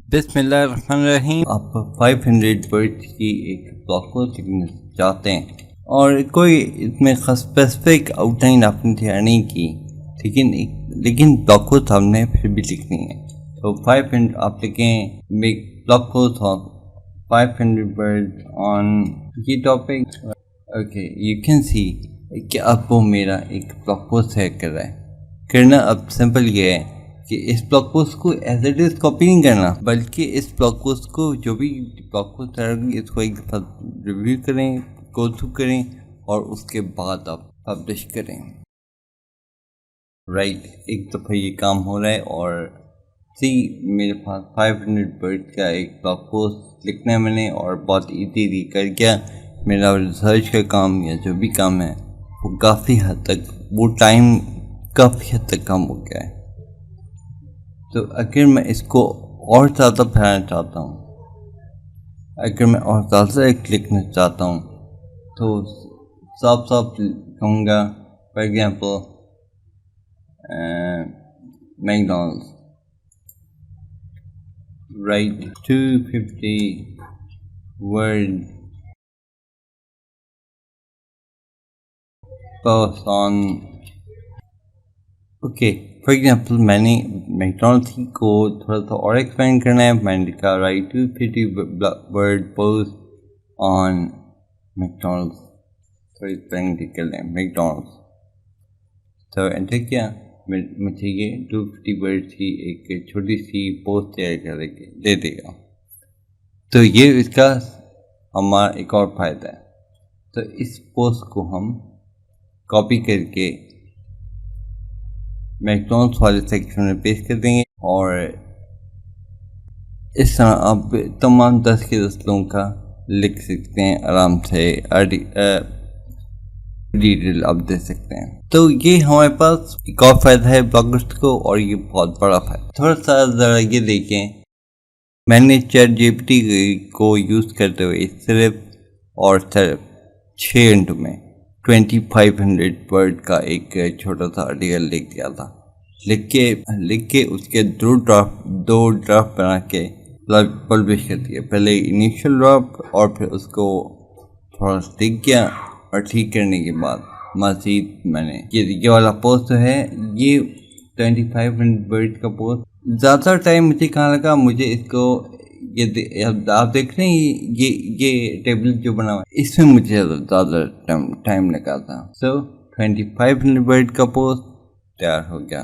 بسم اللہ الرحمن الرحیم. آپ 500 ورڈ کی ایک بلاگ پوسٹ لکھنا چاہتے ہیں اور کوئی اس میں اسپیسیفک آؤٹ لائن آپ نے تیار نہیں کی، لیکن بلاگ پوسٹ آپ نے پھر بھی لکھنی ہے. تو 500 آپ لکھیں بلاگ پوسٹ ہو 500 ورڈ آن یہ topic. Okay, you can see کہ اب وہ میرا ایک بلاگ پوسٹ ہے کرنا. اب سمپل یہ ہے کہ اس بلاگ پوسٹ کو ایز اٹ از کاپی نہیں کرنا، بلکہ اس بلاگ پوسٹ کو جو بھی بلاگ پوسٹ تیار ہوگی اس کو ایک دفعہ ریویو کریں، گو تھرو کریں اور اس کے بعد آپ پبلش کریں. رائٹ، ایک دفعہ یہ کام ہو رہا ہے اور میرے پاس 500 ورڈ کا ایک بلاگ پوسٹ لکھنا ہے میں نے، اور بہت ایزی کر گیا. میرا ریسرچ کا کام یا جو بھی کام ہے وہ کافی حد تک کم ہو گیا ہے. تو اگر میں اس کو اور زیادہ پھیلانا چاہتا ہوں، اگر میں اور زیادہ لکھنا چاہتا ہوں تو صاف کہوں گا. For example McDonald's, right 250 word post on. Okay, for example میں نے میکڈونلڈس کو تھوڑا سا اور ایکسپینڈ کرنا ہے. میں نے لکھا رائٹ 250 ورڈ پوسٹ آن میکڈونلڈس، تھوڑی ایکسپینڈ کر لیں میکڈونلڈس. تو انٹر کیا، مجھے یہ 250 ورڈ کی ایک چھوٹی سی پوسٹ تیار کر دے دے گا. تو یہ اس کا ہمارا ایک اور فائدہ ہے. تو اس پوسٹ کو ہم کاپی کر کے میکڈونلڈس والے سیکشن میں پیسٹ کر دیں گے، اور اس طرح آپ تمام 10 کے 10 لوگوں کا لکھ سکتے ہیں آرام سے. ڈیٹیل آپ دے سکتے ہیں. تو یہ ہمارے پاس ایک اور فائدہ ہے بلاگرس کو، اور یہ بہت بڑا فائدہ. تھوڑا سا ذرا یہ دیکھیں، میں نے چیٹ جی پی ٹی کو یوز کرتے ہوئے صرف 6 گھنٹوں میں 2500 ورڈ کا ایک چھوٹا سا آرٹیکل لکھ دیا تھا. لکھ کے اس کے دو ڈرافٹ بنا کے پبلش کر دیا. پہلے انیشیل ڈرافٹ اور پھر اس کو تھوڑا سا لکھ گیا، اور ٹھیک کرنے کے بعد مزید میں نے یہ والا پوسٹ ہے. یہ 2500 ورڈ کا پوسٹ زیادہ ٹائم مجھے کہاں لگا. مجھے اس کو آپ دیکھ رہے ہیں یہ ٹیبل جو بنا ہوا ہے، اس میں مجھے زیادہ ٹائم لگا تھا. 2500 ورڈ کا پوسٹ تیار ہو گیا.